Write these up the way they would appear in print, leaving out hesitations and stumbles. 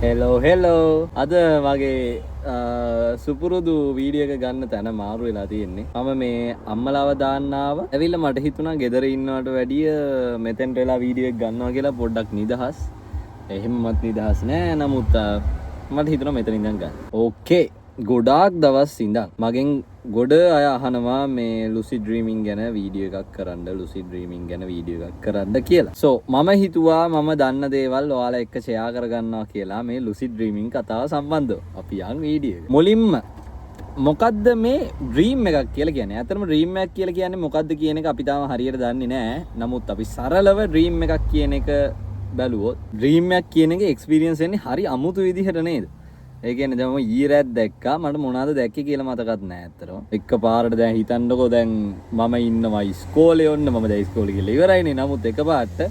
Hello අද වගේ සුපුරුදු වීඩියෝ එක ගන්න තැන මාරු වෙලා තියෙන්නේ. මම මේ අම්මලාව දාන්නාව ඇවිල්ලා මට හිතුණා ගෙදර ඉන්නවට වැඩිය මෙතෙන්ට වෙලා වීඩියෝ එක ගන්නවා කියලා පොඩ්ඩක් නිදහස්. එහෙමවත් නිදහස් නෑ. නමුත් මට හිතුණා මෙතන ඉඳන් ගන්න. ඕකේ. ගොඩාක් දවස් ඉඳන් මගෙන් ගොඩ අය අහනවා මේ ලුසිඩ් ඩ්‍රීමින් ගැන වීඩියෝ එකක් කරන්න, ලුසිඩ් ඩ්‍රීමින් ගැන වීඩියෝ එකක් කරන්න කියලා. සෝ මම හිතුවා මම දන්න දේවල් ඔයාලා එක්ක ෂෙයා කරගන්නවා කියලා මේ ලුසිඩ් ඩ්‍රීමින් කතාව සම්බන්ධව. අපි යන් වීඩියෝ එක. මුලින්ම මොකද්ද මේ ඩ්‍රීම් එකක් කියලා කියන්නේ? ඇත්තටම ඩ්‍රීම් එකක් කියලා කියන්නේ මොකද්ද කියන එක අපි තාම හරියට දන්නේ නැහැ. නමුත් අපි සරලව ඩ්‍රීම් එකක් කියන එක බැලුවොත් ඩ්‍රීම් එකක් කියන එක එක්ස්පීරියන්ස් වෙන්නේ හරි අමුතු විදිහට නේද? ඒ කියන්නේ දැන් මම ඊරැත් දැක්කා මට මොනවද දැක්කේ කියලා මතකත් නැහැ ඇත්තටම. එකපාරට දැන් හිතන්නකෝ දැන් මම ඉන්නවා ඉස්කෝලේ ඔන්න මම දැන් ඉස්කෝලේ ගිහලා ඉවරයිනේ. නමුත් එකපාරට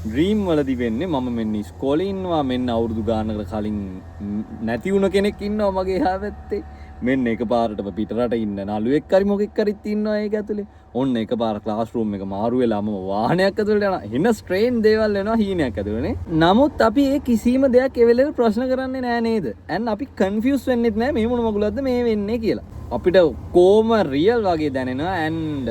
ඩ්‍රීම් වලදී වෙන්නේ මම මෙන්න ඉස්කෝලේ ඉන්නවා, මෙන්න අවුරුදු ගානකට කලින් නැති වුණ කෙනෙක් ඉන්නවා මගේ එහා පැත්තේ. මෙන්න එකපාරටම පිටරට ඉන්න නළුවෙක් හරි මොකෙක් හරිත් ඉන්නවා ඒක ඇතුලේ. ඔන්න එකපාර ක්ලාස් රූම් එක මාරු වෙලාම වාහනයක් ඇතුලට යනවා. එන ස්ට්‍රේන් දේවල් වෙනවා හීනයක් ඇතුලේනේ. නමුත් අපි ඒ කිසිම දෙයක් ඒ වෙලේ ප්‍රශ්න කරන්නේ නෑ නේද? and අපි කන්ෆියුස් වෙන්නෙත් නෑ මේ මොන මගුලක්ද මේ වෙන්නේ කියලා. අපිට කොහොම රියල් වගේ දැනෙනවා and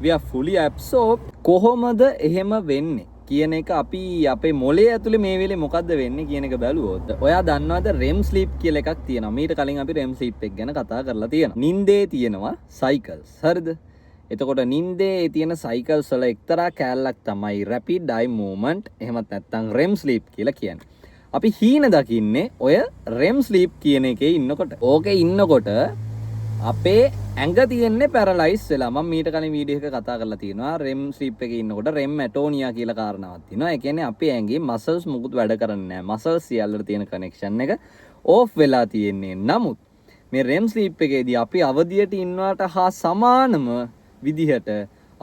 we are fully absorbed. කොහොමද එහෙම වෙන්නේ කියන එක අපි අපේ මොලේ ඇතුලේ මේ වෙලේ මොකද්ද වෙන්නේ කියන එක බැලුවොත් ඔයා දන්නවද REM sleep කියලා එකක් තියෙනවා. මීට කලින් අපි REM sleep එක ගැන කතා කරලා තියෙනවා. නින්දේ තියෙනවා cycles. හරිද? එතකොට නින්දේ තියෙන cycles වල එක්තරා කැලලක් තමයි rapid eye movement. එහෙමත් නැත්නම් REM sleep කියලා කියන්නේ. අපි හීන දකින්නේ ඔය REM sleep කියන එකේ ඉන්නකොට. ඕකේ ඉන්නකොට අපේ ඇඟ තියෙන්නේ පැරලයිස් වෙලා. මම මීට කලින් වීඩියෝ එක කතා කරලා තියෙනවා REM sleep එකේ ඉන්නකොට REM ඇටෝනියා කියලා කාරණාවක් තියෙනවා. ඒ කියන්නේ අපේ ඇඟේ මසල්ස් මුකුත් වැඩ කරන්නේ නැහැ. මසල්ස් සියල්ලට තියෙන කනෙක්ෂන් එක ඕෆ් වෙලා තියෙන්නේ. නමුත් මේ REM sleep එකේදී අපි අවදියට ඉන්නවට හා සමානම විදිහට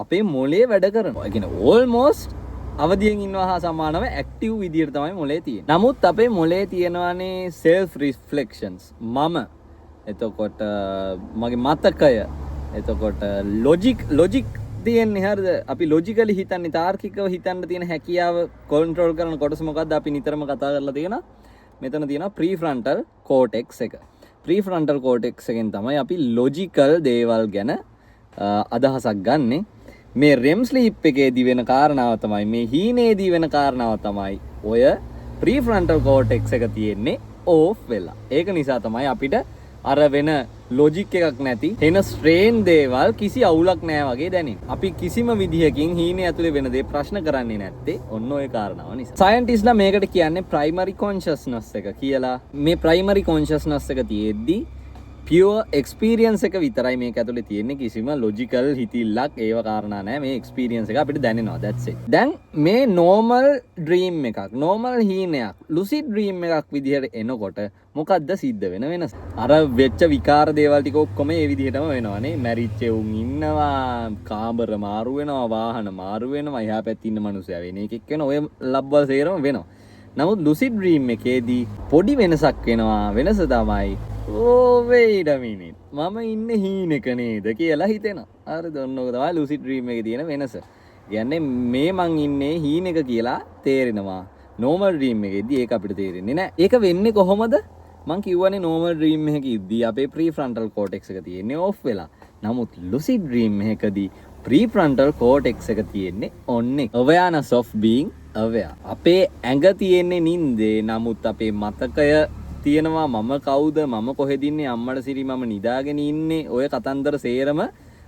අපේ මොලේ වැඩ කරනවා. ඒ කියන්නේ almost අවදියෙන් ඉන්නවා හා සමානව ඇක්ටිව් විදිහට තමයි මොලේ තියෙන්නේ. නමුත් අපේ මොලේ තියෙනවානේ self reflections. මම එතකොට මගේ මතකය, එතකොට ලොජික් තියෙන්නේ. හරිද? අපි ලොජිකලි හිතන්නේ, තාර්කිකව හිතන්න තියෙන හැකියාව කන්ට්‍රෝල් කරන කොටස මොකද්ද? අපි නිතරම කතා කරලා තියෙනවා. මෙතන තියෙනවා ප්‍රීෆ්‍රන්ටල් කෝටෙක්ස් එක. ප්‍රීෆ්‍රන්ටල් කෝටෙක්ස් එකෙන් තමයි අපි ලොජිකල් දේවල් ගැන අදහසක් ගන්නෙ. මේ REM sleep එකේදී වෙන කාරණාව තමයි, මේ හීනේදී වෙන කාරණාව තමයි ඔය ප්‍රීෆ්‍රන්ටල් කෝටෙක්ස් එක තියෙන්නේ ඕෆ් වෙලා. ඒක නිසා තමයි අපිට අර වෙන ලොජික් එකක් නැති එන ස්ට්‍රේන් දේවල් කිසි අවුලක් නැහැ වගේ දැනෙන්නේ. අපි කිසිම විදිහකින් හීනේ ඇතුලේ වෙන දේ ප්‍රශ්න කරන්නේ නැත්තේ ඔන්න ඔය කාරණාව නිසා. සයන්ටිස්ට්ලා මේකට කියන්නේ ප්‍රයිමරි කොන්ෂස්නස් එක කියලා. මේ ප්‍රයිමරි කොන්ෂස්නස් එක තියෙද්දි pure experience එක විතරයි මේක ඇතුලේ තියෙන්නේ. කිසිම logical හිතිල්ලක් ඒව කාරණා නැහැ. මේ experience එක අපිට දැනෙනවා. that's it. දැන් මේ normal dream එකක්, normal හීනයක්, lucid dream එකක් විදිහට එනකොට මොකද්ද සිද්ධ වෙන වෙනස? අර වෙච්ච විකාර දේවල් ටික ඔක්කොම ඒ විදිහටම වෙනවනේ. මැරිච්ච උන් ඉන්නවා, කාමර මාරු වෙනවා, වාහන මාරු වෙනවා, එහා පැත්තේ ඉන්න මිනිස්සයා වෙන එකෙක් වෙනවා. ඔය ලබ්බල් සේරම වෙනවා. නමුත් lucid dream එකේදී පොඩි වෙනසක් වෙනවා. වෙනස තමයි wait a minute. මම ඉන්නේ හීනෙක නේද කියලා හිතෙනවා. හරිද? ඔන්න ඔක තමයි lucid dream එකේ තියෙන වෙනස. කියන්නේ මේ මං ඉන්නේ හීනෙක කියලා තේරෙනවා. normal dream එකේදී ඒක අපිට තේරෙන්නේ නැහැ. ඒක වෙන්නේ කොහොමද? මං කියවනේ normal dream එකකදී අපේ prefrontal cortex එක තියෙන්නේ off වෙලා. නමුත් lucid dream එකකදී prefrontal cortex එක තියෙන්නේ on එක. awareness of being aware. අපේ ඇඟ තියෙන්නේ නින්දේ. නමුත් අපේ මතකය තියෙනවා මම කවුද, මම කොහෙද ඉන්නේ, අම්මට සිරි මම නිදාගෙන ඉන්නේ. ඔය කතන්දර සේරම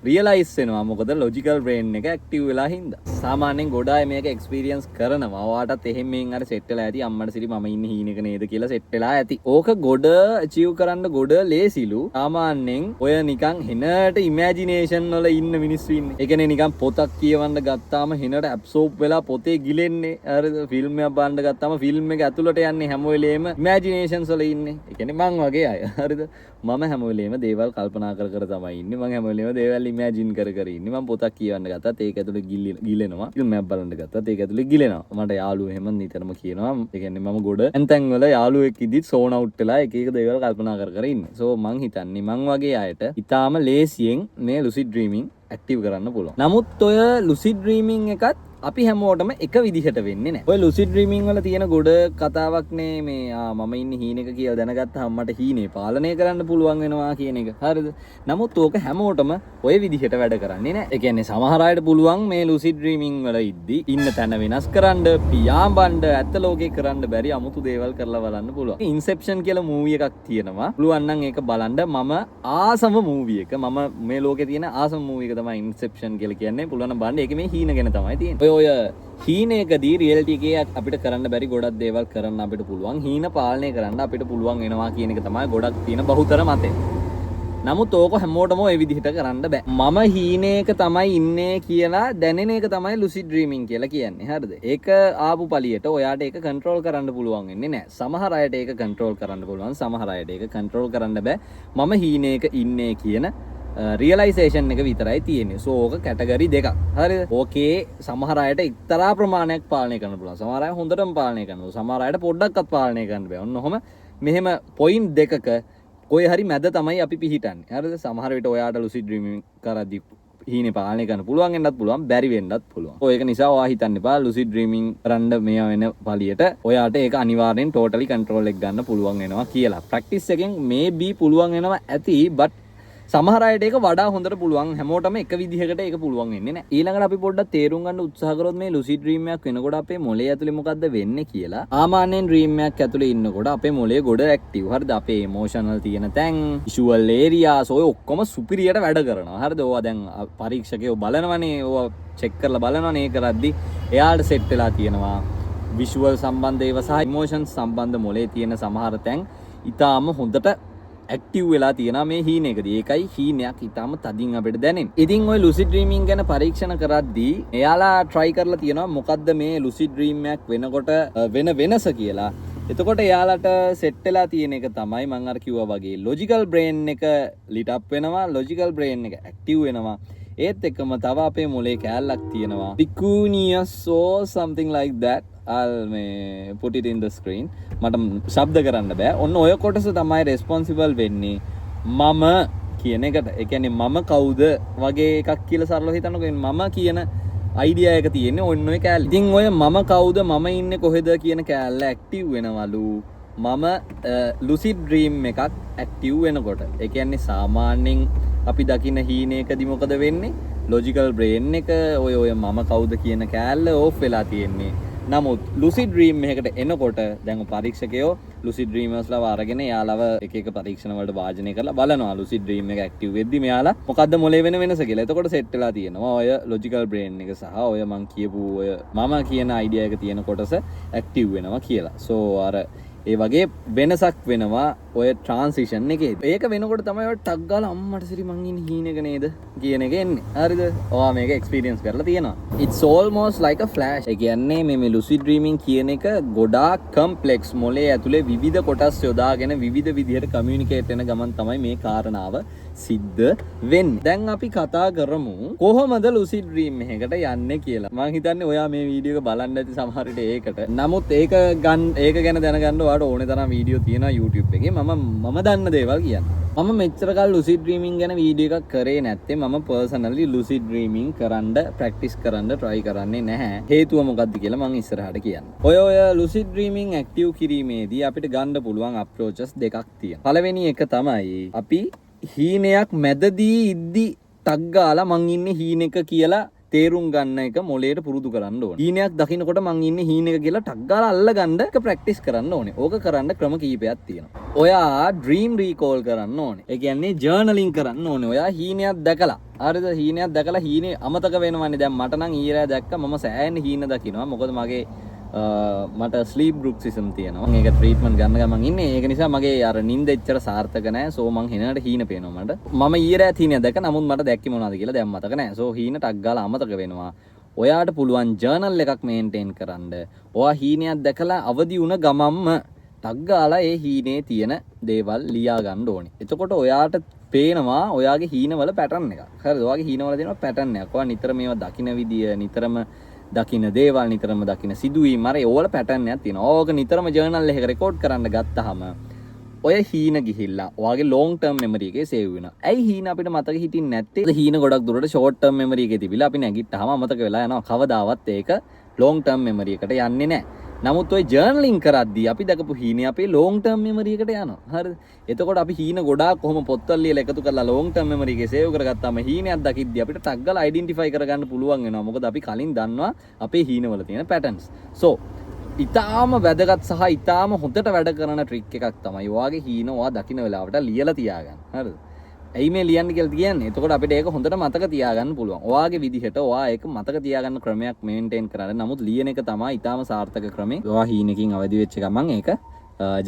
රියලයිස් වෙනවා. මොකද ලොජිකල් බ්‍රේන් එක ඇක්ටිව් වෙලා හින්දා. සාමාන්‍යයෙන් ගොඩ අය මේක එක්ස්පීරියන්ස් කරනවා. ඔයාටත් එහෙම මෙන් අර සෙට් වෙලා ඇති. අම්මට සිරි මම ඉන්නේ හීනෙක නේද කියලා සෙට් වෙලා ඇති. ඕක ගොඩ අචීව් කරන්න ගොඩ ලේසිලු. සාමාන්‍යයෙන් ඔය නිකන් හෙනට ඉමෑජිනේෂන් වල ඉන්න මිනිස්සු ඉන්නේ. ඒ කියන්නේ නිකන් පොතක් කියවන්න ගත්තාම හෙනට ඇබ්සෝබ් වෙලා පොතේ ගිලෙන්නේ. හරිද? ෆිල්ම් එකක් බලන්න ගත්තාම ෆිල්ම් එක ඇතුළට යන්නේ හැම වෙලේම ඉමෑජිනේෂන්ස් වල ඉන්නේ. ඒ කියන්නේ මං වගේ අය. හරිද? මම හැම වෙලේම දේවල් කල්පනා කර කර තමයි ඉන්නේ. මං හැම වෙලේම දේවල් ඉමෑජින් කර කර ඉන්නේ. මම පොතක් කියවන්න ගත්තත් ඒක ඇතුලේ ගිලෙනවා. ෆිල්ම් එකක් බලන්න ගත්තත් ඒක ඇතුලේ ගිලෙනවා. මට යාළුවෝ එහෙම නිතරම කියනවා. ඒ කියන්නේ මම ගොඩ එන්තැන් වල යාළුවෙක් ඉදිත් සෝන් අවුට් වෙලා එක එක දේවල් කල්පනා කර කර ඉන්නේ. සෝ මං හිතන්නේ මං වගේ අයට ඊටාම ලේසියෙන් මේ lucid dreaming ඇක්ටිව් කරන්න පුළුවන්. නමුත් ඔය lucid dreaming එකත් අපි හැමෝටම එක විදිහට වෙන්නේ නැහැ. ඔය lucid dreaming වල තියෙන ගොඩ කතාවක්නේ මේ මම ඉන්නේ හීනෙක කියලා දැනගත්තාම මට හීනේ පාලනය කරන්න පුළුවන් වෙනවා කියන එක. හරිද? නමුත් ඕක හැමෝටම ඔය විදිහට වැඩ කරන්නේ නැහැ. ඒ කියන්නේ සමහර අයට පුළුවන් මේ lucid dreaming වල ඉද්දි ඉන්න තැන වෙනස් කරන්න, පියාඹන්න, ඇත්ත ලෝකේ කරන්න බැරි අමුතු දේවල් කරලා බලන්න පුළුවන්. Inception කියලා මූවි එකක් තියෙනවා. පුළුවන් නම් ඒක බලන්න. මම ආසම මූවි එක. මම මේ ලෝකේ තියෙන ආසම මූවි එක තමයි Inception කියලා කියන්නේ. පුළුවන් නම් බලන්න. ඒකේ මේ හීන ගැන තමයි තියෙන්නේ. ඔය හීනයකදී රියැලිටි එකේ අපිට කරන්න බැරි ගොඩක් දේවල් කරන්න අපිට පුළුවන්. හීන පාලනය කරන්න අපිට පුළුවන් වෙනවා කියන එක තමයි ගොඩක් තියෙන බහුතර මතය. නමුත් ඕක හැමෝටම ওই විදිහට කරන්න බෑ. මම හීනයක තමයි ඉන්නේ කියලා දැනෙන එක තමයි lucid dreaming කියලා කියන්නේ. හරිද? ඒක ආපු පළියට ඔයාට ඒක කන්ට්‍රෝල් කරන්න පුළුවන් වෙන්නේ නැහැ. සමහර අයට ඒක කන්ට්‍රෝල් කරන්න පුළුවන්. සමහර අයට ඒක කන්ට්‍රෝල් කරන්න බෑ. මම හීනයක ඉන්නේ කියන රියලයිසේෂන් එක විතරයි තියෙන්නේ. සෝ ඕක කැටගරි දෙකක්. හරිද? ඕකේ සමහර අයට එක්තරා ප්‍රමාණයක් පාලනය කරන්න පුළුවන්. සමහර අය හොඳටම පාලනය කරනවා. සමහර අයට පොඩ්ඩක්වත් පාලනය කරන්න බෑ. ඔන්න ඔහම මෙහෙම පොයින්ට් දෙකක කොයි හරි මැද තමයි අපි පිහිටන්නේ. හරිද? සමහර විට ඔයාට lucid dreaming කරද්දී හීනේ පාලනය කරන්න පුළුවන් වෙන්නත් පුළුවන්, බැරි වෙන්නත් පුළුවන්. ඔය ඒක නිසා ඔයා හිතන්න එපා lucid dreaming කරන්න මෙයා වෙන පළියට ඔයාට ඒක අනිවාර්යෙන් totally control එක ගන්න පුළුවන් වෙනවා කියලා. practice එකෙන් maybe පුළුවන් වෙනවා ඇති, but සමහර අයට ඒක වඩා හොඳට පුළුවන්. හැමෝටම එක විදිහකට ඒක පුළුවන් වෙන්නේ නැහැ. ඊළඟට අපි පොඩ්ඩක් තේරුම් ගන්න උත්සාහ කරොත් මේ lucid dream එකක් වෙනකොට අපේ මොළය ඇතුලේ මොකද්ද වෙන්නේ කියලා. සාමාන්‍යයෙන් dream එකක් ඇතුලේ ඉන්නකොට අපේ මොළය ගොඩ ඇක්ටිව්. හරිද? අපේ emotional තියෙන තැන්, visual areas ඔය ඔක්කොම සුපිරියට වැඩ කරනවා. හරිද? ඕවා දැන් පරීක්ෂකයෝ බලනවනේ, ඕවා check කරලා බලනවනේ. ඒ කරද්දි එයාට set වෙලා තියෙනවා visual සම්බන්ධ ඒවා සහ emotions සම්බන්ධ මොළේ තියෙන සමහර තැන් ඊටාම හොඳට ඇක්ටිව් වෙලා තියෙනවා මේ හීනෙකදී. ඒකයි හීනයක් ඊටාම තදින් අපිට දැනෙන්නේ. ඉතින් ওই lucid dreaming ගැන පරීක්ෂණ කරද්දී එයාලා try කරලා තියෙනවා මොකද්ද මේ lucid dream එකක් වෙනකොට වෙන වෙනස කියලා. එතකොට එයාලට set වෙලා තියෙන එක තමයි මම අර කිව්වා වගේ logical brain එක lit up වෙනවා, logical brain එක active වෙනවා. ඒත් එක්කම තව අපේ මොලේ කෑල්ලක් තියෙනවා, picuneus or something like that. I'll put it in the screen. මට ශබ්ද කරන්න බෑ. ඔන්න ඔය කොටස තමයි responsible වෙන්නේ මම කියන එකට. ඒ කියන්නේ මම කවුද වගේ එකක් කියලා සරලව හිතන්නකෝ. මම කියන අයිඩියා එක තියෙන්නේ ඔන්න ඔය කෑල්ල. ඉතින් ඔය මම කවුද, මම ඉන්නේ කොහෙද කියන කෑල්ල ඇක්ටිව් වෙනවලු මම lucid dream එකක් ඇක්ටිව් වෙනකොට. ඒ කියන්නේ සාමාන්‍යයෙන් අපි දකින්න හීනයකදී මොකද වෙන්නේ? logical brain එක ඔය මම කවුද කියන කෑල්ල ඕෆ් වෙලා තියෙන්නේ. නමුත් lucid dream එකකට එනකොට දැන් පරීක්ෂකයෝ lucid dreamersලා අරගෙන යාලව එක එක පරීක්ෂණ වලට වාජනය කරලා බලනවා lucid dream එක ඇක්ටිව් වෙද්දි මෙයාලා මොකද්ද මොලේ වෙන වෙනස කියලා. එතකොට සෙට් වෙලා තියෙනවා ඔය logical brain එක සහ ඔය මං කියපු ඔය මම කියන අයිඩියා එක තියෙන කොටස ඇක්ටිව් වෙනවා කියලා. සෝ අර ඒ වගේ වෙනසක් වෙනවා ඔය ට්‍රාන්සිෂන් එකේ. ඒක වෙනකොට තමයි ඔය ටක් ගාලා අම්මට සිරි මං ඉන්නේ හීනෙක නේද කියන එක එන්නේ. හරිද? ඔයා මේක එක්ස්පීරියන්ස් කරලා තියෙනවා. It's almost like a flash. ඒ කියන්නේ මේ lucid dreaming කියන එක ගොඩාක් කම්ප්ලෙක්ස් මොලේ ඇතුලේ විවිධ කොටස් යොදාගෙන විවිධ විදිහට කමියුනිකේට් වෙන ගමන් තමයි මේ කාරණාව සිද්ධ වෙන්නේ. දැන් අපි කතා කරමු කොහොමද lucid dream එකකට යන්නේ කියලා. මම හිතන්නේ ඔයා මේ වීඩියෝ එක බලන්න ඇති සමහර විට ඒකට. නමුත් ඒක ගැන දැනගන්න ඔයාලට ඕනේ තරම් වීඩියෝ තියෙනවා YouTube එකේ. මම දන්න දේවල් කියන්න. මම මෙච්චර කල් lucid dreaming ගැන වීඩියෝ එකක් කරේ නැත්තේ මම personally lucid dreaming කරන්න practice කරන්න try කරන්නේ නැහැ. හේතුව මොකක්ද කියලා මම ඉස්සරහට කියන්නම්. ඔය lucid dreaming active කිරීමේදී අපිට ගන්න පුළුවන් approaches දෙකක් තියෙනවා. පළවෙනි එක තමයි අපි හීනයක් මැදදී ඉද්දි ටක් ගාලා මං ඉන්නේ හීනෙක කියලා තේරුම් ගන්න එක මොලේට පුරුදු කරන්න ඕනේ. හීනයක් දකින්නකොට මං ඉන්නේ හීනෙක කියලා ටක් ගාලා අල්ලගන්න එක ප්‍රැක්ටිස් කරන්න ඕනේ. ඕක කරන්න ක්‍රම කීපයක් තියෙනවා. ඔයා ඩ්‍රීම් රීකෝල් කරන්න ඕනේ. ඒ කියන්නේ ජර්නලින් කරන්න ඕනේ. ඔයා හීනයක් දැකලා හරිද? හීනයක් දැකලා හීනේ අමතක වෙනවනේ. දැන් මට නම් ඊරෑ දැක්ක මම සෑහෙන හීන දකින්නවා. මොකද මට ස්ලීප් බ්‍රුක්සිසම් තියෙනවා. ඒක ට්‍රීට්මන්ට් ගන්න ගමන් ඉන්නේ. ඒක නිසා මගේ අර නිින්ද එච්චර සාර්ථක නැහැ. සෝ මං හෙනට හීන පේනවා මට. මම ඊරෑ හීනයක් දැක්ක. නමුත් මට දැක්කේ මොනවද කියලා දැන් මතක නැහැ. සෝ හීන ටක් ගාලා අමතක වෙනවා. ඔයාට පුළුවන් ජර්නල් එකක් මේන්ටේන් කරන්න. ඔයා හීනයක් දැකලා අවදි වුණ ගමන්ම ටක් ගාලා ඒ හීනේ තියෙන දේවල් ලියා ගන්න ඕනේ. එතකොට ඔයාට පේනවා ඔයාගේ හීනවල පැටර්න් එකක්. හරිද? ඔයාගේ හීනවල තියෙනවා පැටර්න් එකක්. ඔයා නිතර මේවා දකින්න විදිය, නිතරම දකින්න දේවල්, නිතරම දකින්න සිදුවීම්, අර ඒවල පැටර්න් එකක් තියෙනවා. ඕක නිතරම ජර්නල් එකක රෙකෝඩ් කරන්න ගත්තාම ඔය හීන ගිහිල්ලා ඔයාගේ long term memory එකේ save වෙනවා. ඇයි හීන අපිට මතක හිටින්නේ නැත්තේ? හීන ගොඩක් දුරට short term memory එකේ තිබිලා අපි නැගිට්ටාම අමතක වෙලා යනවා. කවදාවත් ඒක long term memory එකට යන්නේ නැහැ. නමුත් ඔය ජර්නලින් කරද්දී අපි දැකපු හීනේ අපේ long term memory එකට යනවා. හරිද? එතකොට අපි හීන ගොඩාක් කොහොම පොත්වල ලියලා එකතු කරලා long term memory එකේ save කරගත්තාම හීනයක් දකිද්දී අපිට ටක් ගාලා identify කරගන්න පුළුවන් වෙනවා. මොකද අපි කලින් දන්නවා අපේ හීනවල තියෙන patterns. So ඉතාම වැදගත් සහ ඉතාම හොඳට වැඩ කරන ට්‍රික් එකක් තමයි ඔයාගේ හීන ඔයා දකින්න වෙලාවට ලියලා තියාගන්න. හරිද? ඇයි මේ ලියන්න කියලා කියන්නේ? එතකොට අපිට ඒක හොඳට මතක තියාගන්න පුළුවන්. ඔයාගේ විදිහට ඔයා ඒක මතක තියාගන්න ක්‍රමයක් මේන්ටේන් කරන්න. නමුත් ලියන එක තමයි ඉතාම සාර්ථක ක්‍රමය. ඔයා හීනකින් අවදි වෙච්ච ගමන් ඒක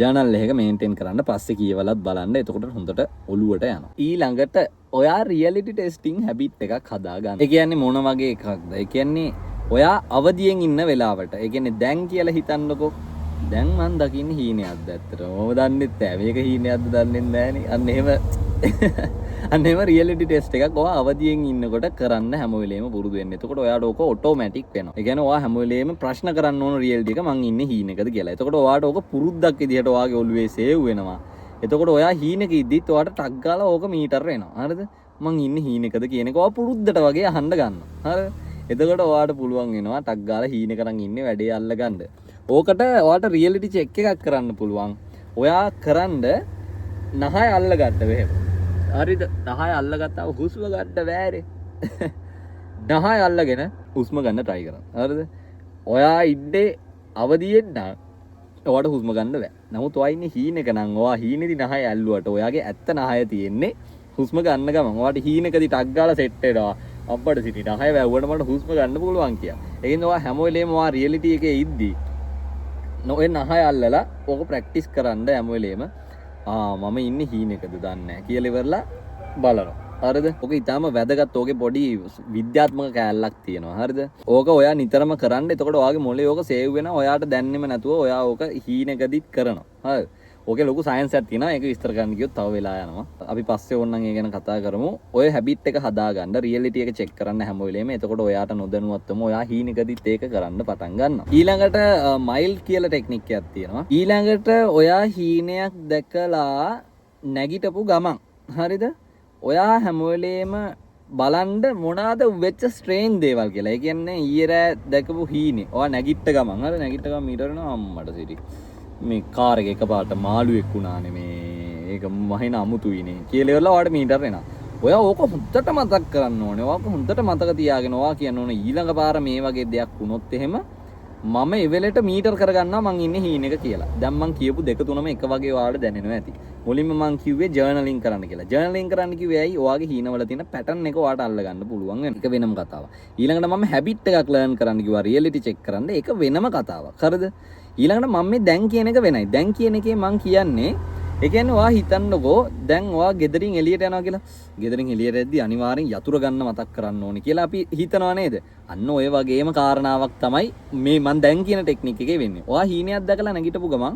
ජර්නල් එකක මේන්ටේන් කරන්න පස්සේ කියවලත් බලන්න. එතකොට හොඳට ඔලුවට යනවා. ඊළඟට ඔයා රියැලිටි ටෙස්ටිං හැබිට් එකක් හදාගන්න. ඒ කියන්නේ මොන වගේ එකක්ද? ඒ කියන්නේ ඔයා අවදියෙන් ඉන්න වෙලාවට. ඒ කියන්නේ දැන් කියලා හිතන්නකෝ. දැන් මං දකින්නේ හීනයක්ද ඇත්තටම. මම දන්නෙත් නැහැ. මේක හීනයක්ද දන්නේ නැහනේ. අන්න එහෙම රියැලිටි ටෙස්ට් එකක් ඔයා අවදියෙන් ඉන්නකොට කරන්න හැම වෙලේම පුරුදු වෙන්න. එතකොට ඔයාට ඕක ඔටෝමැටික් වෙනවා. ඒ කියන්නේ ඔයා හැම වෙලේම ප්‍රශ්න කරන්න ඕන රියැලිටි එක මං ඉන්නේ හීනෙකද කියලා. එතකොට ඔයාට ඕක පුරුද්දක් විදිහට ඔයාගේ ඔළුවේ සේව් වෙනවා. එතකොට ඔයා හීනෙක ඉද්දිත් ඔයාට ටක් ගාලා ඕක මීටර් වෙනවා. හරිද? මං ඉන්නේ හීනෙකද කියන එක ඔයා පුරුද්දට වගේ අහන්න ගන්නවා. හරිද? එතකොට ඔයාට පුළුවන් වෙනවා ටක් ගාලා හීනෙක නම් ඉන්නේ වැඩේ අල්ලගන්න. ඕකට ඔයාට රියැලිටි චෙක් එකක් කරන්න පුළුවන්. ඔයා කරන්න නහය අල්ලගත්ත වෙහෙම. හරිද? නහය අල්ලගත්තාම හුස්ම ගන්න බෑනේ. නහය අල්ලගෙන හුස්ම ගන්න try කරන්න. හරිද? ඔයා ඉන්නේ අවදියෙන් නම් ඔයාට හුස්ම ගන්න බෑ. නමුත් ඔයා ඉන්නේ හීනෙක නම් ඔයා හීනේදී නහය ඇල්ලුවට ඔයාගේ ඇත්ත නහය තියෙන්නේ හුස්ම ගන්න ගමන්. ඔයාට හීනෙකදී ටක් ගාලා සෙට් වෙනවා. අප්පට සිටි නහය වැව්වට මට හුස්ම ගන්න පුළුවන් කියලා. ඒකින්ද ඔයා හැම වෙලේම ඔයා රියැලිටි එකේ ඉද්දි ඔය නහය අල්ලලා ඕක ප්‍රැක්ටිස් කරන්න හැම වෙලේම. මම ඉන්නේ හීනෙකද දන්නේ නැහැ කියලා ඉවරලා බලනවා. හරිද? ඕක ඊටාම වැදගත්. ඕකේ පොඩි විද්‍යාත්මක කෑල්ලක් තියෙනවා. හරිද? ඕක ඔයා නිතරම කරන්න. එතකොට ඔයාගේ මොලේ ඕක සේව් වෙනවා. ඔයාට දැනෙන්නෙම නැතුව ඔයා ඕක හීනෙකදිත් කරනවා. හරිද? ඕකේ ලොකු සයන්ස් එකක් තියෙනවා. ඒක විස්තර කරන්න ගියොත් තව වෙලා යනවා. අපි පස්සේ ඕනනම් ඒ ගැන කතා කරමු. ඔය හැබිට් එක හදාගන්න රියැලිටි එක චෙක් කරන්න හැම වෙලේම. එතකොට ඔයාට නොදැනුවත්වම ඔයා හීනෙකදිත් ඒක කරන්න පටන් ගන්නවා. ඊළඟට මයිල්ඩ් කියලා ටෙක්නික් එකක් තියෙනවා. ඊළඟට ඔයා හීනයක් දැකලා නැගිටපු ගමන්. හරිද? ඔයා හැම වෙලේම බලන්න මොනවාද වෙච්ච ස්ට්‍රේන් දේවල් කියලා. ඒ කියන්නේ ඊයේ රෑ දැකපු හීනේ. ඔයා නැගිට්ට ගමන්. හරිද? නැගිට්ට ගමන් මීටර වෙනවා අම්මට සිටි. මේ කාර් එක එකපාරට මාළුවෙක් වුණානේ මේ. ඒක මහින අමුතුයිනේ. කියලා ඉවරලා ඔයාට මීටර එනවා. ඔයා ඕක හොඳට මතක් කරන්න ඕනේ. ඔයාක හොඳට මතක තියාගෙන ඔයා කියන්න ඕනේ ඊළඟ පාර මේ වගේ දෙයක් වුණොත් එහෙම මම එවෙලට මීටර් කරගන්නවා මං ඉන්නේ හීනෙක කියලා. දැන් මං කියපු දෙක තුනම එක වගේ ඔයාලට දැනෙනවා ඇති. මුලින්ම මං කිව්වේ ජර්නලින් කරන්න කියලා. ජර්නලින් කරන්න කිව්වේ ඇයි? ඔයාගේ හීනවල තියෙන පැටර්න් එක ඔයාට අල්ලගන්න පුළුවන් වෙන. ඒක වෙනම කතාවක්. ඊළඟට මම හැබිට් එකක් ලර්න් කරන්න කිව්වා. රියැලිටි චෙක් කරන්න. ඒක වෙනම කතාවක්. හරිද? ඊළඟට මම මේ දැන් කියන එක වෙනයි. දැන් කියන එකේ මං කියන්නේ ඒ කියන්නේ ඔයා හිතන්නකෝ දැන් ඔයා ගෙදරින් එළියට යනවා කියලා. ගෙදරින් එළියට යද්දි අනිවාර්යෙන් යතුරු ගන්න මතක් කරන්න ඕනේ කියලා අපි හිතනවා නේද? අන්න ඔය වගේම කාරණාවක් තමයි මේ මං දැන් කියන ටෙක්නික් එකේ වෙන්නේ. ඔයා හීනයක් දැකලා නැගිටපු ගමන්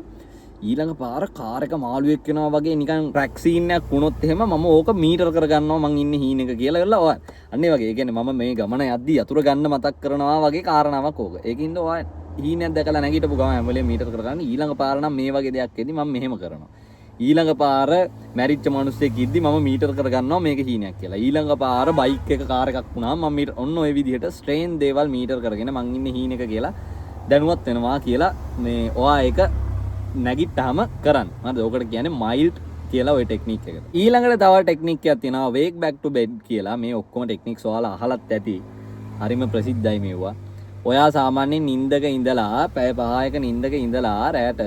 ඊළඟ පාර කාර් එක මාළුවෙක් වෙනවා වගේ නිකන් ට්‍රැක් සීන් එකක් වුණොත් එහෙම මම ඕක මීටර් කරගන්නවා මං ඉන්නේ හීනෙක කියලා ඉවරලා ඔයා අන්න ඒ වගේ. ඒ කියන්නේ මම මේ ගමන යද්දි යතුරු ගන්න මතක් කරනවා වගේ කාරණාවක් ඕක. ඒකින්ද ඔයා හීනයක් දැකලා නැගිටපු ගමන් හැම වෙලේම මීටර් කරගන්න. ඊළඟ පාර නම් මේ වගේ දෙයක් එද්දි මම මෙහෙම කරනවා. ඊළඟ පාර මැරිච්ච මිනිස්සෙක් ඉද්දි මම මීටර් කරගන්නවා මේක හීනයක් කියලා. ඊළඟ පාර බයික් එක කාර් එකක් වුණාම මම මීටර් ඔන්න ඔය විදිහට ස්ට්‍රේන් දේවල් මීටර් කරගෙන මං ඉන්නේ හීනෙක කියලා දැනුවත් වෙනවා කියලා මේ ඔයා ඒක නැගිට්ටාම කරන්න. හරිද? ඔකට කියන්නේ මයිල්ඩ් කියලා ওই ටෙක්නික් එක. ඊළඟට තව ටෙක්නික් එකක් තියෙනවා wake back to bed කියලා. මේ ඔක්කොම ටෙක්නික්ස් ඔයාලා අහලත් ඇති. හරිම ප්‍රසිද්ධයි මේවා. ඔයා සාමාන්‍යයෙන් නිින්දක ඉඳලා පැය 5ක නිින්දක ඉඳලා රැට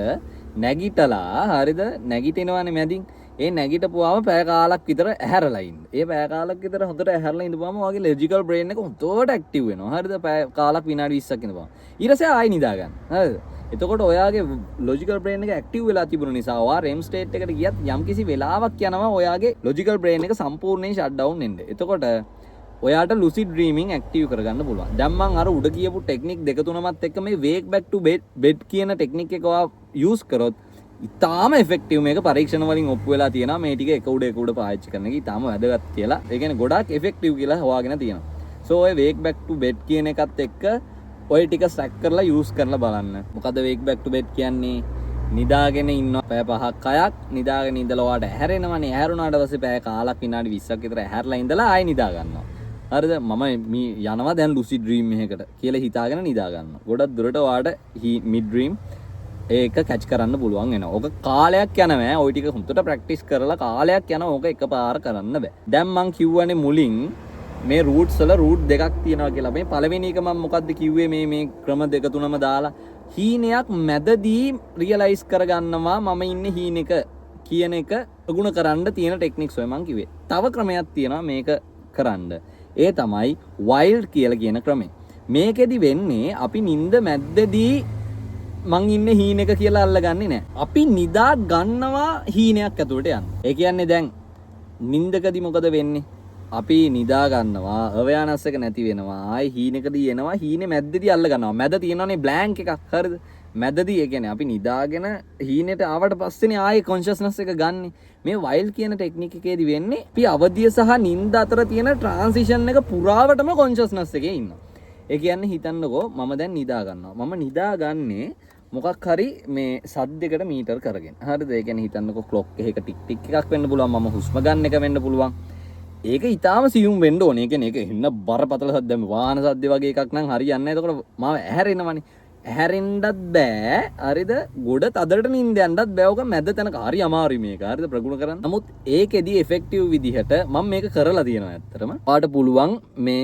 නැගිටලා හරිද? නැගිටිනවනේ මැදින්. ඒ නැගිටපුවාම පැය කාලක් විතර ඇහැරලා ඉන්න. ඒ පැය කාලක් විතර හොඳට ඇහැරලා ඉඳපුවාම ඔයාගේ ලොජිකල් බ්‍රේන් එක හොඳට ඇක්ටිව් වෙනවා. හරිද? පැය කාලක් විනාඩි 20ක් ඉඳපුවාම. ඊට පස්සේ ආයෙ නිදා ගන්න. හරිද? එතකොට ඔයාගේ ලොජිකල් බ්‍රේන් එක ඇක්ටිව් වෙලා තිබුණ නිසා ඔයා REM ස්ටේට් එකට ගියත් යම්කිසි වෙලාවක් යනවා ඔයාගේ ලොජිකල් බ්‍රේන් එක සම්පූර්ණයෙන් ෂට් ඩවුන් වෙන්න. එතකොට ඔයාට lucid dreaming ඇක්ටිව් කරගන්න පුළුවන්. දැන් මම අර උඩ කියපු ටෙක්නික් දෙක තුනමත් එක්ක මේ wake back to bed කියන ටෙක්නික් එක ඔයා යූස් කරොත් ඉතාම effective. මේක පරීක්ෂණ වලින් ඔප්පු වෙලා තියෙනවා. මේ ටික එක උඩ පාවිච්චි කරන එක ඉතාම වැදගත් කියලා. ඒ කියන්නේ ගොඩාක් effective කියලා හොයාගෙන තියෙනවා. so ඔය wake back to bed කියන එකත් එක්ක ඔය ටික ස්ටැක් කරලා යූස් කරලා බලන්න. මොකද wake back to bed කියන්නේ? නිදාගෙන ඉන්න පැය 5ක් 6ක් නිදාගෙන ඉඳලා ඔයාට ඇහැරෙනවනේ. ඇහැරුණාට පස්සේ පැය කාලක් විනාඩි 20ක් විතර ඇහැරලා ඉඳලා ආයෙ නිදා ගන්නවා. හරිද? මම යනවා දැන් lucid dream එකකට කියලා හිතාගෙන නිදා ගන්නවා. ගොඩක් දුරට ඔයාට mid dream ඒක කැච් කරන්න පුළුවන් වෙනවා. ඕක කාලයක් යනවා. ওই ටික හුදුට ප්‍රැක්ටිස් කරලා කාලයක් යනවා. ඕක එකපාර කරන්න බෑ. දැන් මං කිව්වනේ මුලින් මේ රූට්ස් වල රූට් දෙකක් තියෙනවා කියලා. මේ පළවෙනි එක මම මොකද්ද කිව්වේ මේ ක්‍රම දෙක තුනම දාලා හීනයක් මැදදී රියලයිස් කරගන්නවා මම ඉන්නේ හීනෙක කියන එක ප්‍රගුණ කරන්න තියෙන ටෙක්නික්ස් ඔය මං කිව්වේ. තව ක්‍රමයක් තියෙනවා මේක කරන්න. ඒ තමයි වයිල්ඩ් කියලා කියන ක්‍රමය. මේකෙදි වෙන්නේ අපි නිින්ද මැද්දදී මං ඉන්නේ හීනෙක කියලා අල්ලගන්නේ නැහැ. අපි නිදා ගන්නවා හීනයක් ඇතුළට යන්න. ඒ කියන්නේ දැන් නිින්දකදී මොකද වෙන්නේ? අපි නිදා ගන්නවා අවයානස් එක නැති වෙනවා ආයි හීනෙකදී එනවා හීනේ මැද්දේදී අල්ල ගන්නවා මැද තියෙනවනේ බ්ලැන්ක් එකක් හරිද මැදදී ඒ කියන්නේ අපි නිදාගෙන හීනෙට ආවට පස්සේනේ ආයි කොන්ෂස්නස් එක ගන්නෙ මේ වයිල්ඩ් කියන ටෙක්නික් එකේදී වෙන්නේ අපි අවදිය සහ නිින්ද අතර තියෙන ට්‍රාන්සිෂන් එක පුරාවටම කොන්ෂස්නස් එකේ ඉන්නවා ඒ කියන්නේ හිතන්නකෝ මම දැන් නිදා ගන්නවා මම නිදාගන්නේ මොකක් හරි මේ සද්දයකට මීටර් කරගෙන හරිද ඒ කියන්නේ හිතන්නකෝ ක්ලොක් එකක ටික් ටික් එකක් වෙන්න පුළුවන් මම හුස්ම ගන්න එක වෙන්න පුළුවන් ඒක ඊටාම සියුම් වෙන්න ඕනේ. ඒ කියන්නේ ඒක හින්න බරපතල සද්ද මේ වාහන සද්ද වගේ එකක් නම් හරියන්නේ නැහැ. එතකොට මම ඇහැරෙනවනේ. ඇහැරෙන්නත් බෑ. හරිද? ගොඩ තදට නිින්ද යන්නත් බෑ. ඔක මැද තැනක හරි අමාරුයි මේක. හරිද? ප්‍රගුණ කරන්න. නමුත් ඒකෙදි ඉෆෙක්ටිව් විදිහට මම මේක කරලා තියෙනවා ඇත්තටම. ඔයාලට පුළුවන් මේ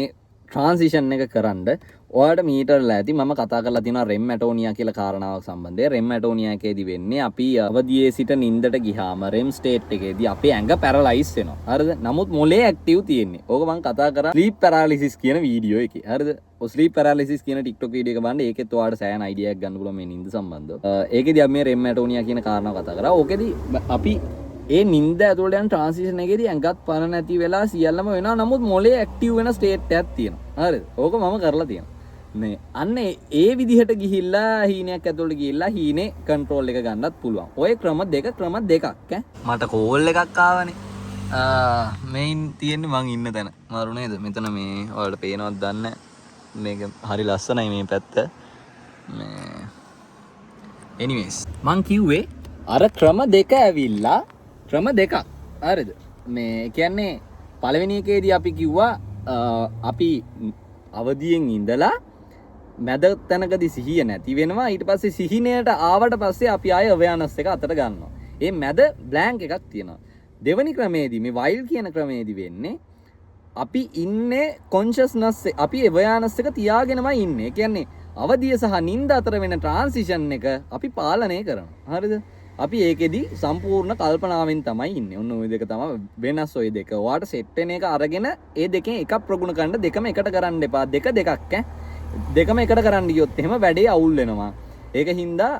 ට්‍රාන්සිෂන් එක කරන්න. ඔයාලට මීටර්ලා ඇති මම කතා කරලා තියෙනවා REM ඇටෝනියා කියලා කාරණාවක් සම්බන්ධයෙන්. REM ඇටෝනියා එකේදී වෙන්නේ අපි අවදියේ සිට නිින්දට ගියාම REM ස්ටේට් එකේදී අපේ ඇඟ පැරලයිස් වෙනවා. හරිද? නමුත් මොලේ ඇක්ටිව් තියෙන්නේ. ඕක මම කතා කරා ස්ලීප් පැරාලිසිස් කියන වීඩියෝ එකේ. හරිද? ඔය ස්ලීප් පැරාලිසිස් කියන TikTok වීඩියෝ එක බලන්න ඒකෙත් ඔයාලට සෑහෙන අයිඩියා එකක් ගන්න පුළුවන් මේ නිින්ද සම්බන්ධව. ඒකෙදී අපි මේ REM ඇටෝනියා කියන කාරණාව කතා කරා. ඕකෙදී අපි ඒ නිින්ද ඇතුළට යන ට්‍රාන්සිෂන් එකේදී ඇඟත් පණ නැති වෙලා සියල්ලම වෙනවා. නමුත් මොලේ ඇක්ටිව් වෙන ස්ටේට් එකක් තියෙනවා. හරිද? ඕක මම කරලා තියෙනවා. මේ අන්න ඒ විදිහට ගිහිල්ලා හීනයක් ඇතුළට ගිහිල්ලා හීනේ කන්ට්‍රෝල් එක ගන්නත් පුළුවන්. ඔය ක්‍රම දෙකක් ඈ. මට කෝල් එකක් ආවනේ. මේන් තියෙන්නේ මං ඉන්න තැන. මාරු නේද? මෙතන මේ ඔයාලට පේනවද දන්නේ මේක හරි ලස්සනයි මේ පැත්ත. මේ anyways මං කිව්වේ අර ක්‍රම දෙක ඇවිල්ලා ක්‍රම දෙකක්. හරිද? මේ කියන්නේ පළවෙනි එකේදී අපි කිව්වා අපි අවදියෙන් ඉඳලා මැද තැනකදී සිහිය නැති වෙනවා ඊට පස්සේ සිහිනයට ආවට පස්සේ අපි ආය අවයානස් එක අතට ගන්නවා. ඒ මැද බ්ලැන්ක් එකක් තියෙනවා. දෙවෙනි ක්‍රමේදී මේ වයිල්ඩ් කියන ක්‍රමේදී වෙන්නේ අපි ඉන්නේ කොන්ෂස්නස් අපි අවයානස් එක තියාගෙනමයි ඉන්නේ. ඒ කියන්නේ අවදිය සහ නිින්ද අතර වෙන ට්‍රාන්සිෂන් එක අපි පාලනය කරනවා. හරිද? අපි ඒකෙදි සම්පූර්ණ කල්පනාවෙන් තමයි ඉන්නේ. ඔන්න ওই දෙක තමයි වෙනස් ඔය දෙක. ඔයාට සෙට් වෙන එක අරගෙන ඒ දෙකෙන් එකක් ප්‍රගුණ කරන්න දෙකම එකට කරන්න එපා. දෙකක් ඈ. දෙකම එකට කරන්න ගියොත් එහෙම වැඩේ අවුල් වෙනවා. ඒක හින්දා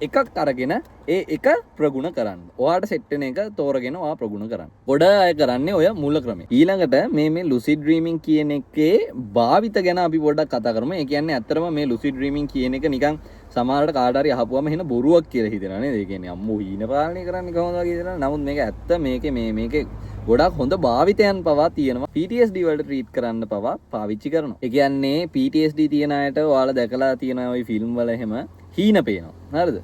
එකක් අරගෙන ඒ එක ප්‍රගුණ කරන්න. ඔයාට සෙට් වෙන එක තෝරගෙන ඔයා ප්‍රගුණ කරන්න. ගොඩ අය කරන්නේ ඔය මූල ක්‍රමය. ඊළඟට මේ lucid dreaming කියන එකේ භාවිත ගැන අපි පොඩ්ඩක් කතා කරමු. ඒ කියන්නේ ඇත්තටම මේ lucid dreaming කියන එක නිකන් සමහරකට කාට හරි අහපුවම එහෙන බොරුවක් කියලා හිතනවා නේද? ඒ කියන්නේ අම්මෝ හීන පාලනය කරන්නේ කොහොමද වගේ හිතනවා. නමුත් මේක ඇත්ත මේකේ ගොඩක් හොඳ භාවිතයන් පවා තියෙනවා. PTSD වලට ට්‍රීට් කරන්න පවා පාවිච්චි කරනවා. ඒ කියන්නේ PTSD තියෙන අයට ඔයාලා දැකලා තියෙන ওই ෆිල්ම් වල එහෙම හීන පේනවා. හරිද?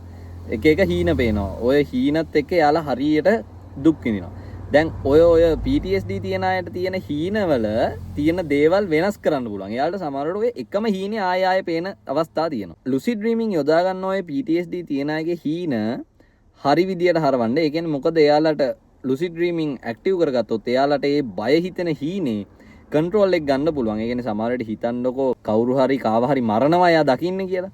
එක හීන පේනවා. ඔය හීනත් එක්ක යාලා හරියට දුක් විඳිනවා. දැන් ඔය PTSD තියෙන අයට තියෙන හීනවල තියෙන දේවල් වෙනස් කරන්න පුළුවන්. එයාලට සමහරවිට ඔය එකම හීනේ ආය පේන අවස්ථා තියෙනවා. lucid dreaming යොදා ගන්න ඔය PTSD තියෙන අයගේ හීන හරි විදියට හරවන්න. ඒ කියන්නේ මොකද එයාලට lucid dreaming ඇක්ටිව් කරගත්තොත් එයාලට ඒ බය හිතෙන හීනේ කන්ට්‍රෝල් එක ගන්න පුළුවන්. ඒ කියන්නේ සමහරවිට හිතන්නකෝ කවුරු හරි කාව හරි මරනවා එයා දකින්න කියලා.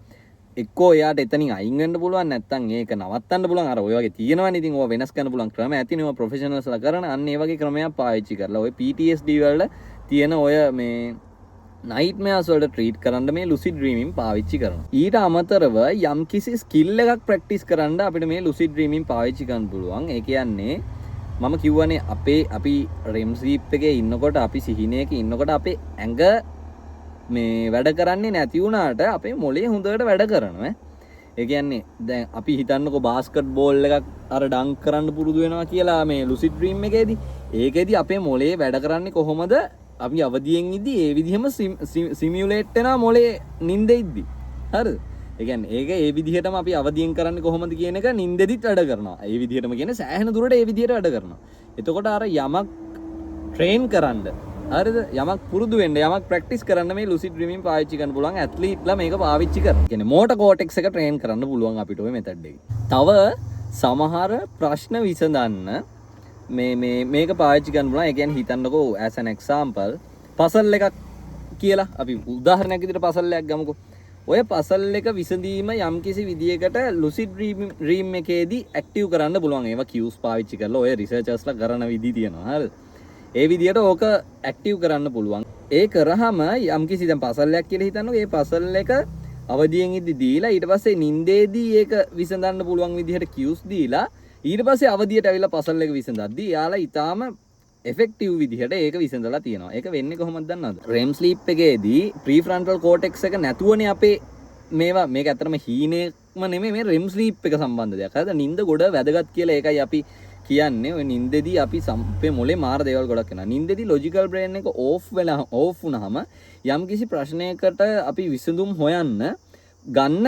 එක්කෝ එයාට එතනින් අයින් වෙන්න පුළුවන් නැත්නම් ඒක නවත්තන්න පුළුවන්. අර ඔය වගේ තියෙනවනේ. ඉතින් ඕවා වෙනස් කරන්න පුළුවන් ක්‍රම ඇතිනේ. ඔය ප්‍රොෆෙෂනල්ස්ලා කරන අන්න ඒ වගේ ක්‍රමයක් පාවිච්චි කරලා ඔය PTSD වල තියෙන ඔය මේ නයිට්මෙයාර්ස් වලට ට්‍රීට් කරන්න මේ lucid dreaming පාවිච්චි කරනවා. ඊට අමතරව යම්කිසි ස්කිල් එකක් ප්‍රැක්ටිස් කරන්න අපිට මේ lucid dreaming පාවිච්චි කරන්න පුළුවන්. ඒ කියන්නේ මම කිව්වනේ අපි REM sleep එකේ ඉන්නකොට අපි සිහිනයක ඉන්නකොට අපේ ඇඟ මේ වැඩ කරන්නේ නැති වුණාට අපේ මොලේ හොඳට වැඩ කරනවා. ඒ කියන්නේ දැන් අපි හිතන්නකෝ බාස්කට් බෝල් එකක් අර ඩන්ක් කරන්න පුරුදු වෙනවා කියලා මේ lucid dream එකේදී. ඒකෙදී අපේ මොලේ වැඩ කරන්නේ කොහොමද? අපි අවදියෙන් ඉද්දි ඒ විදිහම සිමියුලේට් වෙනවා මොලේ නිින්දෙ ඉද්දි. හරිද? ඒ කියන්නේ ඒක ඒ විදිහටම අපි අවදියෙන් කරන්නේ කොහොමද කියන එක නිින්දෙදිත් වැඩ කරනවා. ඒ විදිහටම කියන්නේ සෑහෙන දුරට ඒ විදිහට වැඩ කරනවා. එතකොට අර යමක් ට්‍රේන් කරන්න හරිද යමක් පුරුදු වෙන්න යමක් ප්‍රැක්ටිස් කරන්න මේ ලුසිඩ් ඩ්‍රීමින් පාවිච්චි කරන්න පුළුවන් ඇත්ලීට්ලා මේක පාවිච්චි කරනවා. කියන්නේ මෝටර් කෝටෙක්ස් එක ට්‍රේන් කරන්න පුළුවන් අපිට ওই මෙතඩ් එකෙන්. තව සමහර ප්‍රශ්න විසඳන්න මේක පාවිච්චි කරන්න පුළුවන්. ඒ කියන්නේ හිතන්නකෝ as an example පසල් එකක් කියලා අපි උදාහරණයක් විදිහට පසල් එකක් ගමුකෝ. ඔය පසල් එක විසඳීම යම්කිසි විදියකට ලුසිඩ් ඩ්‍රීම් එකේදී ඇක්ටිව් කරන්න පුළුවන්. ඒවා කියුස් පාවිච්චි කරලා ඔය රිසර්චර්ස්ලා කරන විදි තියෙනවා. හරිද? ඒ විදියට ඕක ඇක්ටිව් කරන්න පුළුවන්. ඒ කරාම යම්කිසි දැන් පසල් එකක් කියලා හිතන්නකෝ. ඒ පසල් එක අවදියෙන් ඉදි දීලා ඊට පස්සේ නින්දේදී ඒක විසඳන්න පුළුවන් විදිහට කියුස් දීලා ඊට පස්සේ අවදියට ඇවිල්ලා පසල් එක විසඳද්දී යාලා ඊටාම effective විදිහට ඒක විසඳලා තියෙනවා. ඒක වෙන්නේ කොහොමද දන්නවද? REM sleep එකේදී prefrontal cortex එක නැතුවනේ අපේ මේවා මේක ඇත්තටම හීනෙක්ම නෙමෙයි මේ REM sleep එක සම්බන්ධ දෙයක්. හරිද? නිින්ද ගොඩ වැදගත් කියලා ඒකයි අපි කියන්නේ. ඔය නිින්දෙදී අපි අපේ මොලේ මාර දේවල් ගොඩක් වෙනවා. නිින්දෙදී logical brain එක off වුණාම යම්කිසි ප්‍රශ්නයකට අපි විසඳුම් හොයන්න ගන්න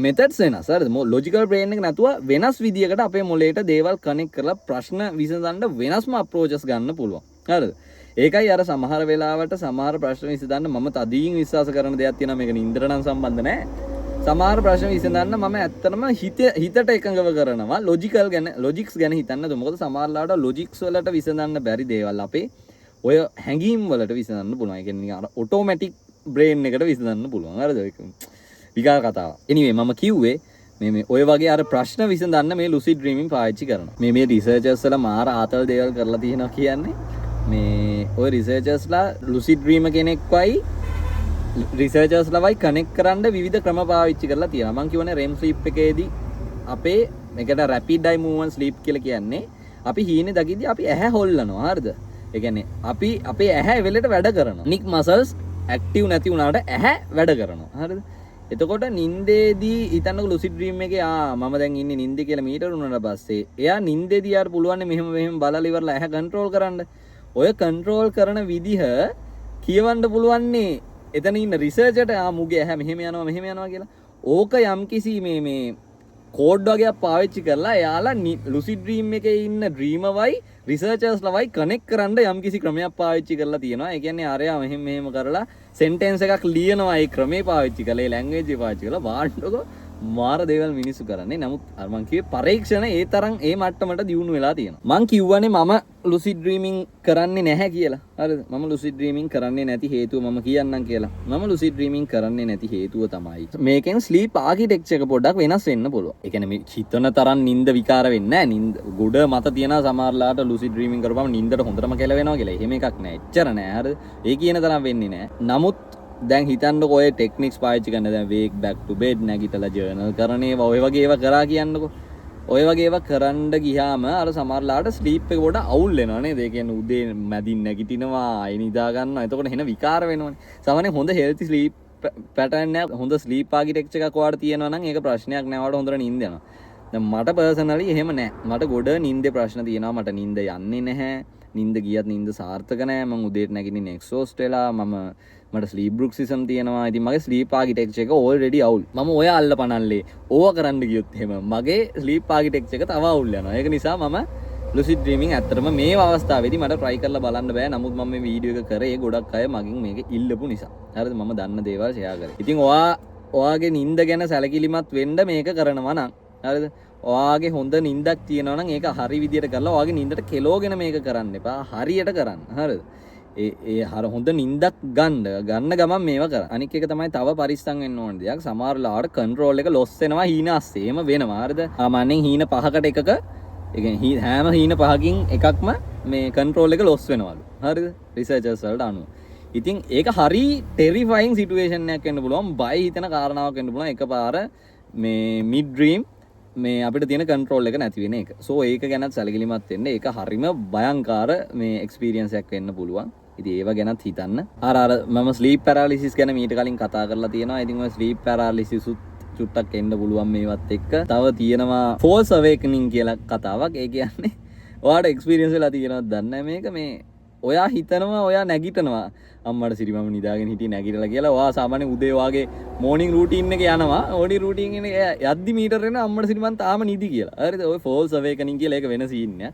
මෙතඩ්ස් වෙනස්. හරිද? ලොජිකල් බ්‍රේන් එක නැතුව වෙනස් විදියකට අපේ මොළයට දේවල් කනෙක්ට් කරලා ප්‍රශ්න විසඳන්න වෙනස්ම අප්‍රෝචස් ගන්න පුළුවන්. හරිද? ඒකයි අර සමහර වෙලාවට සමහර ප්‍රශ්න විසඳන්න මම තදින් විශ්වාස කරන දෙයක් තියෙනවා මේක නින්දට නම් සම්බන්ධ නැහැ. සමහර ප්‍රශ්න විසඳන්න මම ඇත්තටම හිතට එකඟව කරනවා ලොජික්ස් ගැන හිතන්නද. මොකද සමහර ලාට ලොජික්ස් වලට විසඳන්න බැරි දේවල් අපේ ඔය හැඟීම් වලට විසඳන්න පුළුවන්. ඒ කියන්නේ අර ඔටෝමැටික් බ්‍රේන් එකට විසඳන්න පුළුවන්. හරිද? ඒක විකාර කතාව. anyway මම කිව්වේ මේ ඔය වගේ අර ප්‍රශ්න විසඳන්න මේ lucid dreaming පාවිච්චි කරනවා. මේ රිසර්චර්ස් වල මාර ආතල් දේවල් කරලා තියෙනවා කියන්නේ මේ ඔය රිසර්චර්ස්ලා lucid dream කෙනෙක්වයි රිසර්චර්ස්ලාවයි කනෙක්ට් කරන්න විවිධ ක්‍රම පාවිච්චි කරලා තියෙනවා. මම කියවනේ REM sleep එකේදී අපේ මේකට rapid eye movement sleep කියලා කියන්නේ අපි හීනේ දකිද්දී අපි ඇහැ හොල්ලනවා. හරිද? ඒ කියන්නේ අපි අපේ ඇහැ වෙලෙට වැඩ කරනවා. නික් මසල්ස් ඇක්ටිව් නැති වුණාට ඇහැ වැඩ කරනවා. හරිද? එතකොට නින්දේදී හිතන්නකො lucid dream එකේ මම දැන් ඉන්නේ නින්දේ කියලා මීටර උනන පස්සේ එයා නින්දේදී යාට පුළුවන් මෙහෙම බලලා ඉවරලා ඇහැ කන්ට්‍රෝල් කරන්න. ඔය කන්ට්‍රෝල් කරන විදිහ කියවන්න පුළුවන්නේ එතන ඉන්න රිසර්චර්ට මුගේ ඇහැ මෙහෙම යනවා කියලා. ඕක යම්කිසි මේ කෝඩ් වගේක් පාවිච්චි කරලා එයාලා lucid dream එකේ ඉන්න ඩ්‍රීමර්වයි රිසර්චර්ස්ලවයි කනෙක්ට් කරන්න යම්කිසි ක්‍රමයක් පාවිච්චි කරලා තියෙනවා. ඒ කියන්නේ අරයා මෙහෙම කරලා සෙන්ටෙන්ස් එකක් ලියනවා ඒ ක්‍රමේ පාවිච්චි කරලා ඒ ලැන්ග්වේජ් එක පාවිච්චි කරලා වාඩ්ඩක මාර දේවල් මිනිස්සු කරන්නේ. නමුත් අර මං කිව්වේ පරීක්ෂණ ඒ තරම් ඒ මට්ටමට දියුණු වෙලා තියෙනවා. මං කිව්වනේ මම lucid dreaming කරන්නේ නැහැ කියලා. හරිද? මම lucid dreaming කරන්නේ නැති හේතුව මම කියන්නම් කියලා. මම lucid dreaming කරන්නේ නැති හේතුව තමයි මේකෙන් sleep architecture එක පොඩ්ඩක් වෙනස් වෙන්න පුළුවන්. ඒ කියන්නේ මේ හිතන තරම් නිින්ද විකාර වෙන්නේ නැහැ. නිින්ද ගොඩ මත තියන සමහරලාට lucid dreaming කරපුවම නිින්දට හොඳටම කෙලවෙනවා කියලා. එහෙම එකක් නැහැ. එච්චර නෑ. හරිද? ඒ කියන තරම් වෙන්නේ නැහැ. නමුත් දැන් හිතන්නකො ඔය ටෙක්නික්ස් පාවිච්චි කරන දැන් wake back to bed නැගිටලා ජර්නල් කරන ඒවා ඔය වගේ ඒවා කරා කියන්නකො. ඔය වගේ ඒවා කරන්න ගියාම අර සමහරලාට ස්ලීප් එක පොඩ අවුල් වෙනවා නේද? ඒ කියන්නේ උදේ මැදින් නැගිටිනවා, අය නිදා ගන්නවා. එතකොට එන විකාර වෙනවනේ. සාමාන්‍යයෙන් හොඳ හෙල්ති ස්ලීප් පැටර්න් එකක් හොඳ ස්ලීප් ආකිටෙක්චර් එකක් ඔයාලට තියෙනවා නම් ඒක ප්‍රශ්නයක් නෑ. ඔයාලට හොඳට නිින්ද යනවා. දැන් මට පර්සනලි එහෙම නෑ. මට ගොඩ නිින්දේ ප්‍රශ්න තියෙනවා. මට නිින්ද යන්නේ නැහැ. නිින්ද ගියත් නිින්ද සාර්ථක නෑ. මම උදේට නැගිටින්න එක්සෝස්ට් වෙලා මට ස්ලීප් බ්‍රුක්සිසම් තියෙනවා. ඉතින් මගේ ස්ලීප් ආකිටෙක්චර් එක ඕල්රෙඩි අවුල්. මම ඔය අල්ල පනල්ලේ ඕවා කරන්න ගියොත් එහෙම මගේ ස්ලීප් ආකිටෙක්චර් එක තව අවුල් යනවා. ඒක නිසා මම lucid dreaming ඇත්තටම මේ අවස්ථාවේදී මට try කරලා බලන්න බෑ. නමුත් මම මේ වීඩියෝ එක කරේ ගොඩක් අය මගෙන් මේක ඉල්ලපු නිසා. හරිද? මම දන්න දේවල් share කරේ. ඉතින් ඔයාගේ නිින්ද ගැන සැලකිලිමත් වෙන්න මේක කරනවා නම් හරිද? ඔයාගේ හොඳ නිින්දක් තියෙනවා නම් ඒක හරි විදියට කරලා ඔයාගේ නිින්දට කෙලෝගෙන මේක කරන්න එපා. හරියට කරන්න. හරිද? ඒ හොඳ නිින්දක් ගන්න ගමන් මේවා කරා. අනික් එක තමයි තව පරිස්සම් වෙන්න ඕන දෙයක්. සමහර ලාවට කන්ට්‍රෝල් එක ලොස් වෙනවා හීන ASCII. එහෙම වෙනවා. හරිද? සාමාන්‍යයෙන් හීන 5කට එකක ඒ කියන්නේ හැම හීන 5කින් එකක්ම මේ කන්ට්‍රෝල් එක ලොස් වෙනවලු. හරිද? රිසර්චර්ස් වලට අනුව. ඉතින් ඒක හරි ටෙරිෆයින් සිටුේෂන් එකක් වෙන්න පුළුවන්. බය හිතෙන කාරණාවක් වෙන්න පුළුවන්. එකපාර මේ මිඩ් ඩ්‍රීම් මේ අපිට තියෙන කන්ට්‍රෝල් එක නැති වෙන එක. සෝ ඒක ගැනත් සැලකිලිමත් වෙන්න. ඒක හරිම භයංකාර මේ එක්ස්පීරියන්ස් එකක් වෙන්න පුළුවන්. ඉතින් ඒව ගැනත් හිතන්න. අර මම ස්ලීප් පැරාලිසිස් ගැන මීට කලින් කතා කරලා තියෙනවා. ඉතින් ඔය ස්ලීප් පැරාලිසිස් චුට්ටක් එන්න පුළුවන් මේවත් එක්ක. තව තියෙනවා ෆෝල්ස් අවේකනින් කියලා කතාවක්. ඒ කියන්නේ ඔයාට එක්ස්පීරියන්ස් වෙලා තියෙනවද දන්නේ නැහැ මේක. මේ ඔයා හිතනවා ඔයා නැගිටනවා අම්මට සිරි මම නිදාගෙන හිටියේ නැගිටලා කියලා. ඔයා සාමාන්‍ය උදේ වාගේ මෝර්නින් රූටින් එක යනවා. ඕඩි රූටින් එක යද්දි මීටර එන අම්මට සිරි මං තාම නිදි කියලා. හරිද? ඔය ෆෝල්ස් අවේකනින් කියලා ඒක වෙන සීන් එක.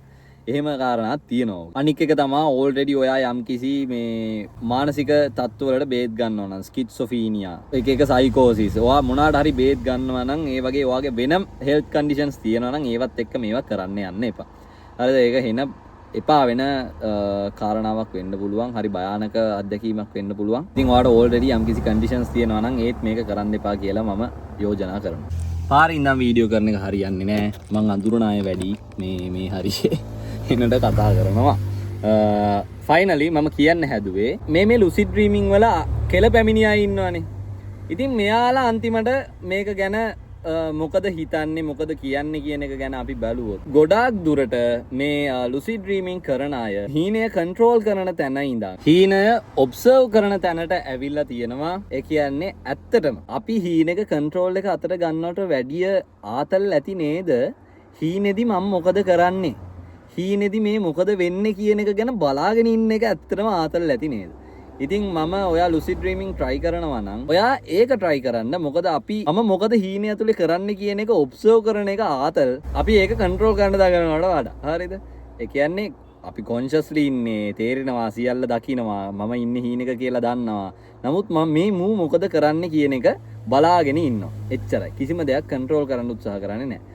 එහෙම කාරණාවක් තියෙනවා. අනික් එක තමයි ඕල්රෙඩි ඔයා යම්කිසි මේ මානසික තත්ත්වවලට බේත් ගන්නවා නම් ස්කිට්සොෆීනියා එක එක සයිකෝසිස් ඔයා මොනවාට හරි බේත් ගන්නවා නම් ඒ වගේ ඔයාගේ වෙනම හෙල්ත් කන්ඩිෂන්ස් තියෙනවා නම් ඒවත් එක්ක මේවා කරන්න යන්න එපා. හරිද? ඒක හෙන එපා වෙන කාරණාවක් වෙන්න පුළුවන්. හරි භයානක අත්දැකීමක් වෙන්න පුළුවන්. ඉතින් ඔයාට ඕල්රෙඩි යම්කිසි කන්ඩිෂන්ස් තියෙනවා නම් ඒත් මේක කරන්න එපා කියලා මම යෝජනා කරනවා. පාරේ ඉඳන් වීඩියෝ කරන එක හරියන්නේ නැහැ. මං අඳුරන අය වැඩි මේ හරියේ එන්නට කතා කරනවා. ෆයිනලි මම කියන්න හැදුවේ මේ ලුසිඩ් ඩ්‍රීමිං වල කෙල පැමිණියා ඉන්නවනේ. ඉතින් මෙයාලා අන්තිමට මේක ගැන මොකද හිතන්නේ මොකද කියන්නේ කියන එක ගැන අපි බැලුවොත් ගොඩාක් දුරට මේ ලුසිඩ් ඩ්‍රීමිං කරන අය හීනය කන්ට්‍රෝල් කරන තැන ඉඳන් හීනය ඔබ්සර්ව් කරන තැනට ඇවිල්ලා තියෙනවා. ඒ කියන්නේ ඇත්තටම අපි හීනෙක කන්ට්‍රෝල් එක අතට ගන්නවට වැඩිය ආතල් ඇති නේද හීනෙදි මම මොකද කරන්නේ හීනෙදි මේ මොකද වෙන්නේ කියන එක ගැන බලාගෙන ඉන්න එක ඇත්තටම ආතල් ඇති නේද? ඉතින් මම ඔයා ලුසිඩ් ඩ්‍රීමිං try කරනවා නම් ඔයා ඒක try කරන්න. මොකද මම මොකද හීනය ඇතුලේ කරන්නේ කියන එක ඔබ්සර්ව් කරන එක ආතල්. අපි ඒක කන්ට්‍රෝල් කරන්න දාගන්නවට වඩා. හරිද? ඒ කියන්නේ අපි කොන්ෂස්ලි ඉන්නේ තේරෙනවා සියල්ල දකිනවා මම ඉන්නේ හීනෙක කියලා දන්නවා. නමුත් මම මේ මොකද කරන්නේ කියන එක බලාගෙන ඉන්නවා. එච්චරයි. කිසිම දෙයක් කන්ට්‍රෝල් කරන්න උත්සාහ කරන්නේ නැහැ.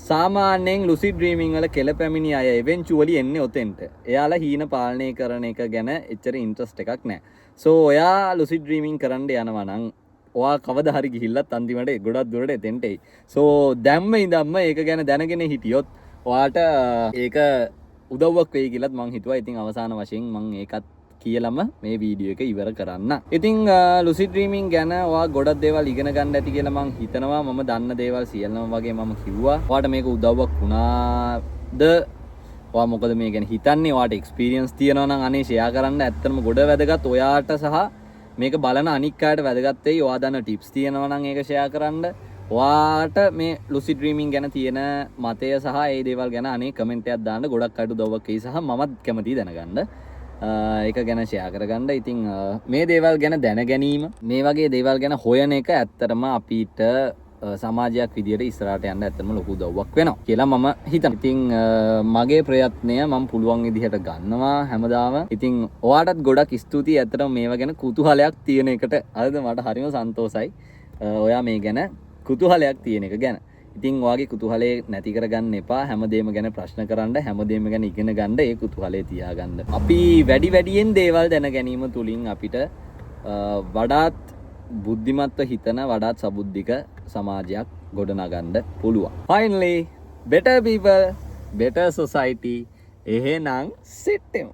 සාමාන්‍යයෙන් ලුසිඩ් ඩ්‍රීමිං වල කෙල පැමිණි අය එවෙන්චුවලි එන්නේ ඔතෙන්ට. එයාලා හීන පාලනය කරන එක ගැන එච්චර ඉන්ට්‍රස්ට් එකක් නැහැ. සෝ ඔයා ලුසිඩ් ඩ්‍රීමිං කරන්න යනවා නම් ඔයා කවදා හරි ගිහිල්ලත් අන්තිමට ගොඩක් දුරට එතෙන්ට එයි. සෝ දැම්ම ඉඳන්ම ඒක ගැන දැනගෙන හිටියොත් ඔයාට ඒක උදව්වක් වෙයි කියලාත් මං හිතුවා. ඉතින් අවසාන වශයෙන් මං ඒකත් කියලම මේ වීඩියෝ එක ඉවර කරන්න. ඉතින් ලුසිඩ් ඩ්‍රීමිං ගැන ඔයා ගොඩක් දේවල් ඉගෙන ගන්න ඇති කියලා මං හිතනවා. මම දන්න දේවල් සියල්ලම වගේ මම කිව්වා. ඔයාට මේක උදව්වක් වුණාද? ඔයා මොකද මේ ගැන හිතන්නේ? ඔයාට එක්ස්පීරියන්ස් තියෙනවා නම් අනේ ෂෙයා කරන්න. ඇත්තටම ගොඩ වැදගත් ඔයාට සහ මේක බලන අනික් අයට වැදගත් වෙයි. ඔයා දන්න ටිප්ස් තියෙනවා නම් ඒක ෂෙයා කරන්න. ඔයාට මේ ලුසිඩ් ඩ්‍රීමිං ගැන තියෙන මතය සහ ඒ දේවල් ගැන අනේ කමෙන්ට් එකක් දාන්න. ගොඩක් අයට උදව්වක් වෙයි සහ මමත් කැමතියි දැනගන්න. ඒක ගැන ෂෙයා කරගන්න. ඉතින් මේ දේවල් ගැන දැන ගැනීම මේ වගේ දේවල් ගැන හොයන එක ඇත්තටම අපිට සමාජයක් විදියට ඉස්සරහට යන්න ඇත්තටම ලොකු උදව්වක් වෙනවා කියලා මම හිතනවා. ඉතින් මගේ ප්‍රයත්නය මම පුළුවන් විදිහට ගන්නවා හැමදාම. ඉතින් ඔයාටත් ගොඩක් ස්තුතියි ඇත්තටම මේවා ගැන කුතුහලයක් තියෙන එකට. අද මට හරිම සන්තෝසයි ඔයා මේ ගැන කුතුහලයක් තියෙන එක ගැන. ඉතින් ඔයාගේ කුතුහලේ නැති කරගන්න එපා. හැමදේම ගැන ප්‍රශ්න කරන්න, හැමදේම ගැන ඉගෙන ගන්න, ඒ කුතුහලේ තියාගන්න. අපි වැඩියෙන් දේවල් දැන ගැනීම තුලින් අපිට වඩාත් බුද්ධිමත්ව හිතන, වඩාත් සබුද්ධික සමාජයක් ගොඩනගන්න පුළුවන්. Finally, better people, better society. එහෙනම් සෙට් වෙමු.